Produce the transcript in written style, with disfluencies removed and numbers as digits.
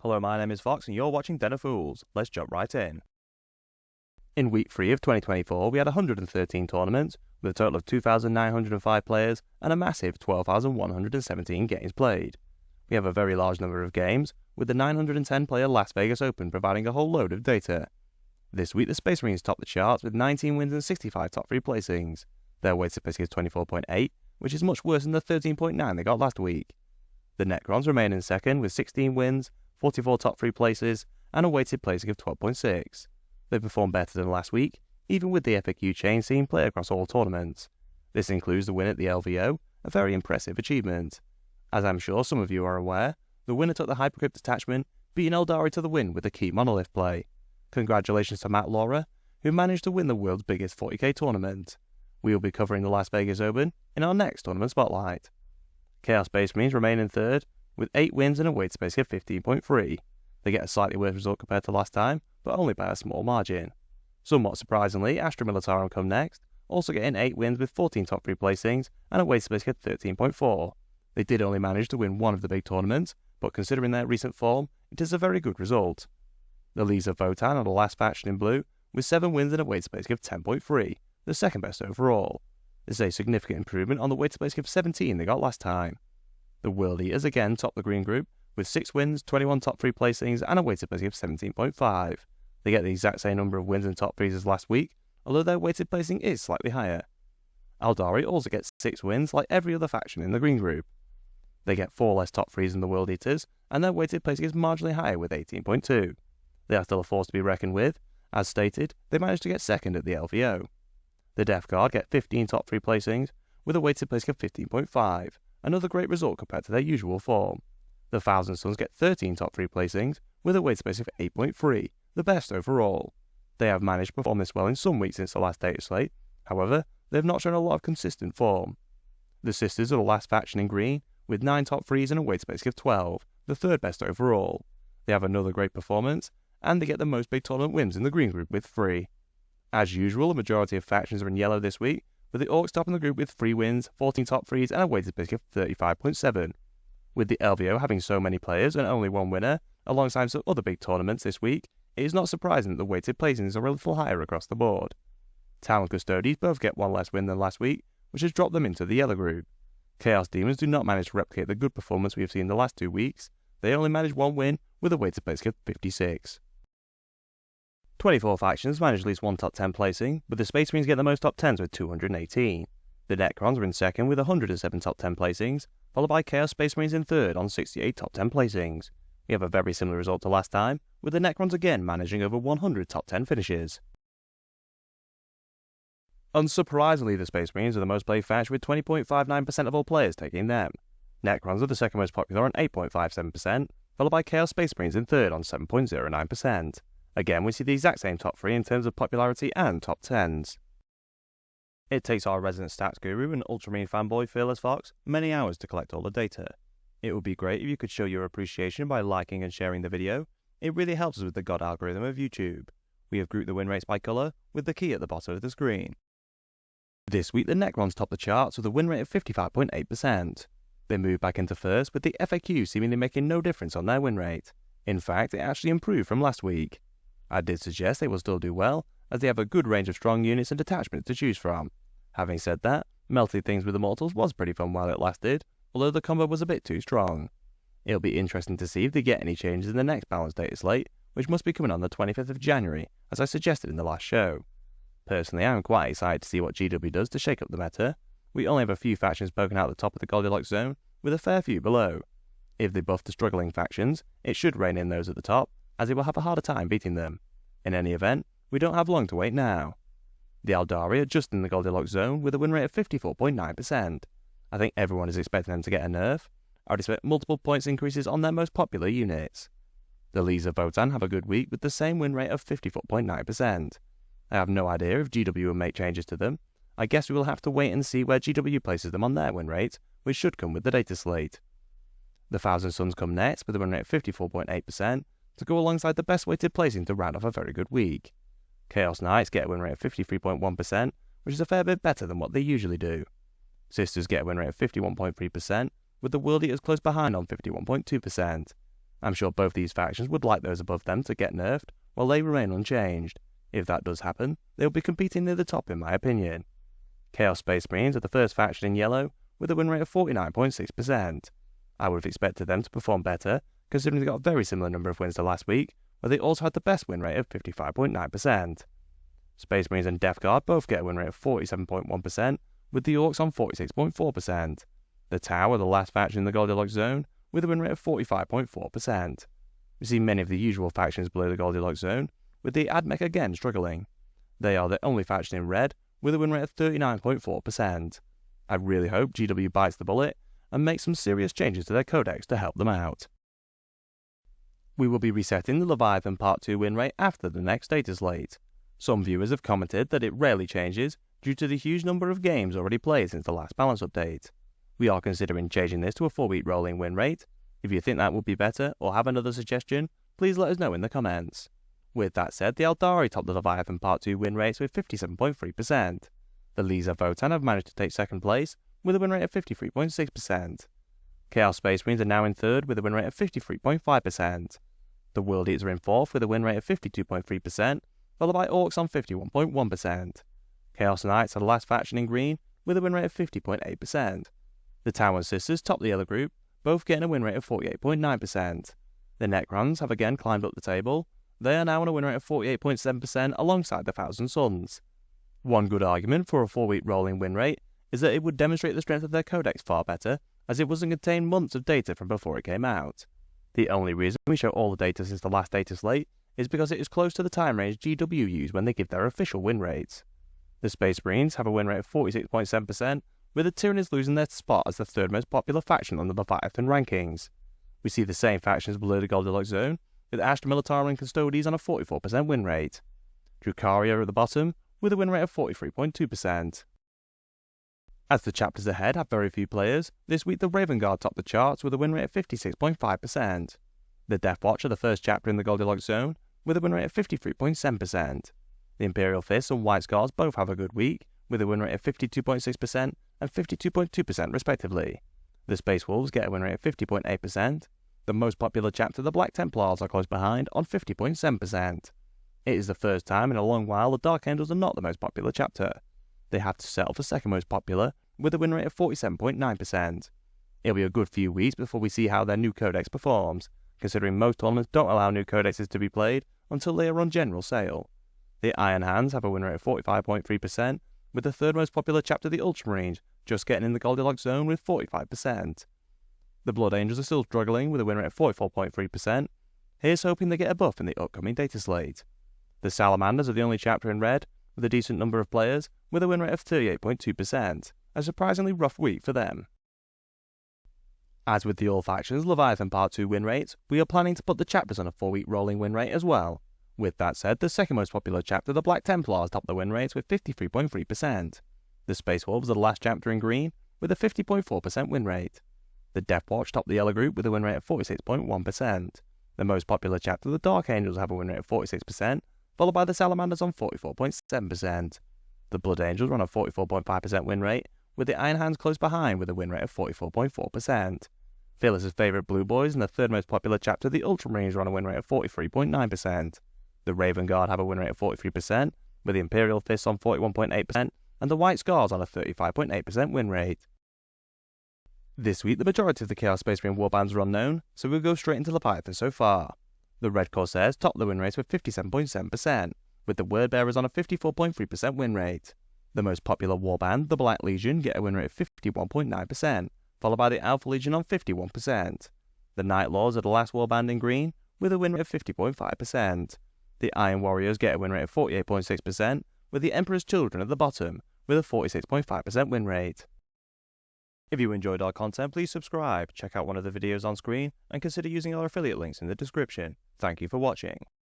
Hello, my name is Fox and you're watching Den of Fools. Let's jump right in. In week 3 of 2024, we had 113 tournaments with a total of 2,905 players and a massive 12,117 games played. We have a very large number of games, with the 910-player Las Vegas Open providing a whole load of data. This week, the Space Marines topped the charts with 19 wins and 65 top 3 placings. Their weighted placing is 24.8, which is much worse than the 13.9 they got last week. The Necrons remain in second with 16 wins, 44 top 3 places, and a weighted placing of 12.6. They performed better than last week, even with the FAQ change seen play across all tournaments. This includes the win at the LVO, a very impressive achievement. As I'm sure some of you are aware, the winner took the Hypercrypt detachment, beating Eldari to the win with a key monolith play. Congratulations to Matt Laura, who managed to win the world's biggest 40k tournament. We will be covering the Las Vegas Open in our next tournament spotlight. Chaos Space Marines remain in third, with 8 wins and a weighted placing of 15.3. They get a slightly worse result compared to last time, but only by a small margin. Somewhat surprisingly, Astra Militarum come next, also getting 8 wins with 14 top 3 placings and a weighted placing of 13.4. They did only manage to win one of the big tournaments, but considering their recent form, it is a very good result. The Lees of Votan are the last faction in blue, with 7 wins and a weighted placing of 10.3, the second best overall. This is a significant improvement on the weighted placing of 17 they got last time. The World Eaters again top the green group, with 6 wins, 21 top 3 placings, and a weighted placing of 17.5. They get the exact same number of wins and top 3s as last week, although their weighted placing is slightly higher. Eldari also gets 6 wins like every other faction in the green group. They get 4 less top 3s than the World Eaters, and their weighted placing is marginally higher with 18.2. They are still a force to be reckoned with. As stated, they managed to get second at the LVO. The Death Guard get 15 top 3 placings, with a weighted placing of 15.5. Another great result compared to their usual form. The Thousand Sons get 13 top 3 placings, with a weighted placing of 8.3, the best overall. They have managed to perform this well in some weeks since the last data slate, however, they have not shown a lot of consistent form. The Sisters are the last faction in green, with 9 top 3s and a weighted placing of 12, the third best overall. They have another great performance, and they get the most big tournament wins in the green group with 3. As usual, the majority of factions are in yellow this week, with the Orcs topping the group with 3 wins, 14 top 3s, and a weighted placing of 35.7. With the LVO having so many players and only one winner, alongside some other big tournaments this week, it is not surprising that the weighted placings are a little higher across the board. Talon Custodies both get 1 less win than last week, which has dropped them into the yellow group. Chaos Demons do not manage to replicate the good performance we have seen the last 2 weeks. They only manage 1 win with a weighted placing of 56. 24 factions manage at least 1 top 10 placing, but the Space Marines get the most top 10s with 218. The Necrons are in second with 107 top 10 placings, followed by Chaos Space Marines in third on 68 top 10 placings. We have a very similar result to last time, with the Necrons again managing over 100 top 10 finishes. Unsurprisingly, the Space Marines are the most played faction with 20.59% of all players taking them. Necrons are the second most popular on 8.57%, followed by Chaos Space Marines in third on 7.09%. Again, we see the exact same top 3 in terms of popularity and top 10s. It takes our resident stats guru and Ultramarine fanboy Fearless Fox many hours to collect all the data. It would be great if you could show your appreciation by liking and sharing the video. It really helps us with the God algorithm of YouTube. We have grouped the win rates by colour, with the key at the bottom of the screen. This week the Necrons top the charts with a win rate of 55.8%. They moved back into first, with the FAQ seemingly making no difference on their win rate. In fact, it actually improved from last week. I did suggest they will still do well, as they have a good range of strong units and detachments to choose from. Having said that, melting things with Immortals was pretty fun while it lasted, although the combo was a bit too strong. It'll be interesting to see if they get any changes in the next balanced data slate, which must be coming on the 25th of January, as I suggested in the last show. Personally, I am quite excited to see what GW does to shake up the meta. We only have a few factions poking out the top of the Goldilocks zone, with a fair few below. If they buff the struggling factions, it should rein in those at the top, as they will have a harder time beating them. In any event, we don't have long to wait now. The Eldari are just in the Goldilocks zone with a win rate of 54.9%. I think everyone is expecting them to get a nerf. I would expect multiple points increases on their most popular units. The Lees of Votan have a good week with the same win rate of 54.9%. I have no idea if GW will make changes to them. I guess we will have to wait and see where GW places them on their win rate, which should come with the data slate. The Thousand Sons come next with a win rate of 54.8%, to go alongside the best weighted placing to round off a very good week. Chaos Knights get a win rate of 53.1%, which is a fair bit better than what they usually do. Sisters get a win rate of 51.3%, with the World Eaters close behind on 51.2%. I'm sure both these factions would like those above them to get nerfed, while they remain unchanged. If that does happen, they'll be competing near the top in my opinion. Chaos Space Marines are the first faction in yellow, with a win rate of 49.6%. I would have expected them to perform better, considering they got a very similar number of wins to last week, where they also had the best win rate of 55.9%. Space Marines and Death Guard both get a win rate of 47.1%, with the Orcs on 46.4%. The Tau are the last faction in the Goldilocks zone, with a win rate of 45.4%. We see many of the usual factions below the Goldilocks zone, with the AdMech again struggling. They are the only faction in red, with a win rate of 39.4%. I really hope GW bites the bullet and makes some serious changes to their codex to help them out. We will be resetting the Leviathan Part 2 win rate after the next data slate. Some viewers have commented that it rarely changes due to the huge number of games already played since the last balance update. We are considering changing this to a 4-week rolling win rate. If you think that would be better or have another suggestion, please let us know in the comments. With that said, the Eldari topped the Leviathan Part 2 win rates with 57.3%. The Lisa Votan have managed to take second place with a win rate of 53.6%. Chaos Space Marines are now in third with a win rate of 53.5%. The World Eaters are in fourth with a win rate of 52.3%, followed by Orcs on 51.1%. Chaos Knights are the last faction in green with a win rate of 50.8%. The Tau Sisters top the yellow group, both getting a win rate of 48.9%. The Necrons have again climbed up the table. They are now on a win rate of 48.7% alongside the Thousand Suns. One good argument for a 4-week rolling win rate is that it would demonstrate the strength of their codex far better, as it wasn't contain months of data from before it came out. The only reason we show all the data since the last data slate is because it is close to the time range GW use when they give their official win rates. The Space Marines have a win rate of 46.7%, with the Tyranids losing their spot as the third most popular faction on the Leviathan rankings. We see the same factions below the Goldilocks zone, with Astra Militarum and Custodes on a 44% win rate. Drukhari are at the bottom, with a win rate of 43.2%. As the chapters ahead have very few players, this week the Raven Guard topped the charts with a win rate of 56.5%. The Death Watch are the first chapter in the Goldilocks zone, with a win rate of 53.7%. The Imperial Fists and White Scars both have a good week, with a win rate of 52.6% and 52.2% respectively. The Space Wolves get a win rate of 50.8%. The most popular chapter, the Black Templars, are close behind on 50.7%. It is the first time in a long while the Dark Angels are not the most popular chapter. They have to settle for second most popular, with a win rate of 47.9%. It'll be a good few weeks before we see how their new codex performs, considering most tournaments don't allow new codexes to be played until they are on general sale. The Iron Hands have a win rate of 45.3%, with the third most popular chapter, the Ultramarines, just getting in the Goldilocks zone with 45%. The Blood Angels are still struggling with a win rate of 44.3%. Here's hoping they get a buff in the upcoming data slate. The Salamanders are the only chapter in red, with a decent number of players, with a win rate of 38.2%, a surprisingly rough week for them. As with the All Factions Leviathan Part 2 win rates, we are planning to put the chapters on a 4-week rolling win rate as well. With that said, the second most popular chapter, the Black Templars, topped the win rates with 53.3%. The Space Wolves are the last chapter in green, with a 50.4% win rate. The Death Watch topped the yellow group with a win rate of 46.1%. The most popular chapter, the Dark Angels, have a win rate of 46%, followed by the Salamanders on 44.7%. The Blood Angels are on a 44.5% win rate, with the Iron Hands close behind with a win rate of 44.4%. Phyllis's favourite Blue Boys and the third most popular chapter, the Ultramarines, are on a win rate of 43.9%. The Raven Guard have a win rate of 43%, with the Imperial Fists on 41.8%, and the White Scars on a 35.8% win rate. This week, the majority of the Chaos Space Marine warbands are unknown, so we'll go straight into Leviathan so far. The Red Corsairs top the win rates with 57.7%, with the Wordbearers on a 54.3% win rate. The most popular warband, the Black Legion, get a win rate of 51.9%, followed by the Alpha Legion on 51%. The Night Lords are the last warband in green, with a win rate of 50.5%. The Iron Warriors get a win rate of 48.6%, with the Emperor's Children at the bottom, with a 46.5% win rate. If you enjoyed our content, please subscribe, check out one of the videos on screen, and consider using our affiliate links in the description. Thank you for watching.